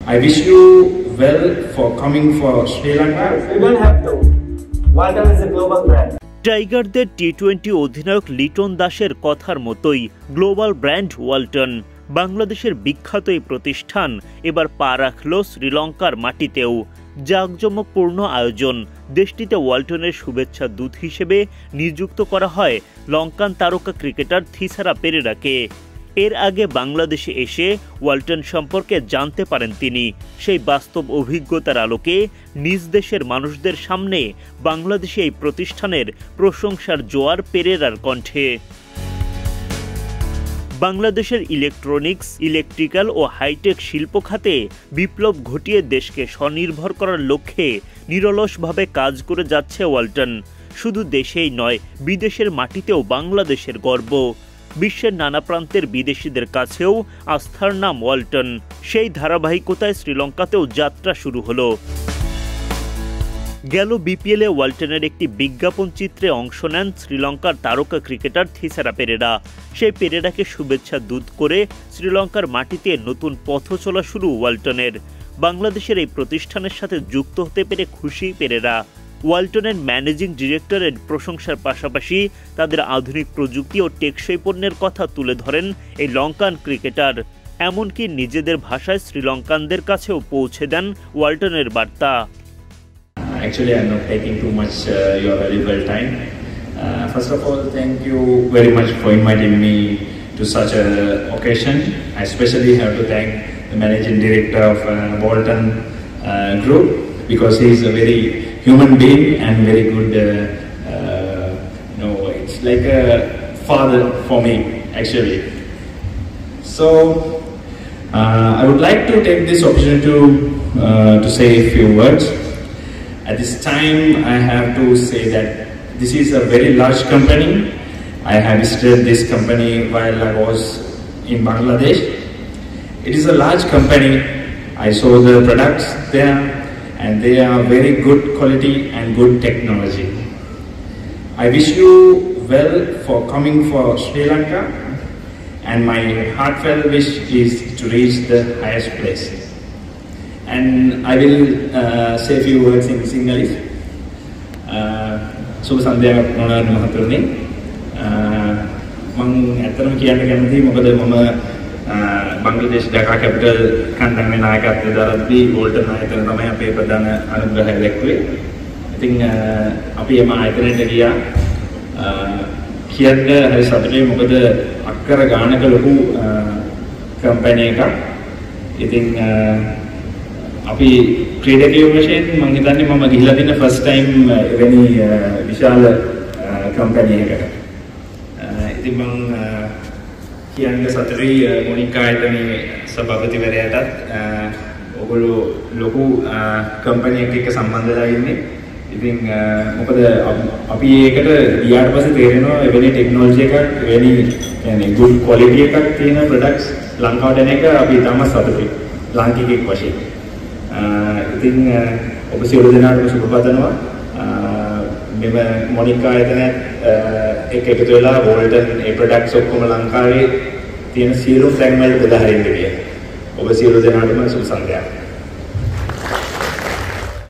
I wish you well for coming for Sri Lanka. You don't have to. Walton is a global brand. টাইগারদের টি-20 অধিনায়ক লিটন দাসের কথার মতোই global brand Walton. বাংলাদেশের বিখ্যাত এই প্রতিষ্ঠান এবার পা রাখল শ্রীলঙ্কার মাটিতেও। জাঁকজমকপূর্ণ আয়োজন। দেশটিতে ওয়ালটনের শুভেচ্ছা দূত হিসেবে নিযুক্ত করা হয় লঙ্কান তারকা ক্রিকেটার থিসারা পেরেরাকে। এর আগে বাংলাদেশে এসে ওয়ালটন সম্পর্কে জানতে পারেন তিনি। সেই বাস্তব অভিজ্ঞতার আলোকে নিজ দেশের মানুষদের সামনে বাংলাদেশে এই প্রতিষ্ঠানের প্রশংসার জোয়ার পেরেরার কণ্ঠে। বাংলাদেশের ইলেকট্রনিক্স, ইলেকট্রিক্যাল ও হাইটেক শিল্প খাতে বিপ্লব ঘটিয়ে দেশকে স্বনির্ভর করার লক্ষ্যে নিরলসভাবে কাজ করে যাচ্ছে ওয়ালটন। শুধু দেশেই নয়, বিদেশের মাটিতেও বাংলাদেশের গর্ব। বিশ্বের নানা প্রান্তের বিদেশিদের কাছেও আস্থার নাম ওয়ালটন। সেই ধারাবাহিকতায় শ্রীলঙ্কাতেও যাত্রা শুরু হলো। গেল বিপিএলে ওয়ালটনের একটি বিজ্ঞাপন চিত্রে অংশ নেন শ্রীলঙ্কার তারকা ক্রিকেটার থিসারা পেরেরা। সেই পেরেরাকে শুভেচ্ছা দূত করে শ্রীলঙ্কার মাটিতে নতুন পথ চলা শুরু ওয়ালটনের। বাংলাদেশের এই প্রতিষ্ঠানের সাথে যুক্ত হতে পেরে খুশি পেরেরা। ওয়ালটনের ম্যানেজিং ডিরেক্টরের প্রশংসার পাশাপাশি তাদের আধুনিক প্রযুক্তি ও টেকসই পণ্যের কথা তুলে ধরেন এই লঙ্কান ক্রিকেটার। এমনকি নিজেদের ভাষায় শ্রীলঙ্কানদের কাছেও পৌঁছে দেন ওয়ালটনের বার্তা। Actually, I'm not taking too much your valuable time. First of all, thank you very much for inviting me to such an occasion. I especially have to thank the managing director of Walton Group, because he is a very human being and very good. It's like a father for me, actually. So, I would like to take this opportunity to say a few words. At this time, I have to say that this is a very large company. I have visited this company while I was in Bangladesh. It is a large company. I saw the products there, and they are very good quality and good technology. I wish you well for coming for Sri Lanka, and my heartfelt wish is to reach the highest place. And I will say a few words in Sinhalese. සුබ සන්ධ්‍යාවක් මොනවාද මහතුරුනි. මම ඇත්තටම කියන්න කැමතියි මොකද මම Bangladesh ඩාකා capital කණ්ඩායමේ නායකත්වය දරද්දී වෝල්ටන් ආයතන තමයි අපේ ප්‍රධාන අනුග්‍රහය දැක්වේ. ඉතින් අපි එම ආයතනයට ගියා. කියන්න හරි සතුටුයි මොකද අක්කර ගානක ලොකු කම්පැනි එකක්. ඉතින් අපි ක්‍රීඩකයෝ වශයෙන් මම හිතන්නේ මම ගිහිලා තියෙන ෆස්ට් ටයිම් එවැනි විශාල කම්පැනි එකකට. ඉතින් මම කියන්නේ සතුටුයි මොනිකා ආයතනයේ සභාපතිවරයාටත් ඔයගොල්ලෝ ලොකු කම්පැනි එකක සම්බන්ධ වෙලා ඉන්නේ. ඉතින් මොකද අපි ඒකට ගියාට පස්සේ තේරෙනවා එවැනි ටෙක්නොලොජි එකක් එවැනි يعني good quality එකක් තියෙන products ලංකාවට එන එක අපි තාම සතුටුයි ලාංකිකයෙක් වශයෙන්. ඉතින් ඔබ සියලු දෙනාටම සුබ පතනවා. මෙම මොනිකා ආයතනයත් එක්ක එකතු වෙලා වෝල්ටන් ඒ ප්‍රොඩක්ට්ස් ඔක්කොම ලංකාවේ තියෙන සියලු ෆ්ලැග් වල බෙදා හරින්න කියලා. ඔබ සියලු දෙනාටම සුබ සන්ධ්‍යාවක්.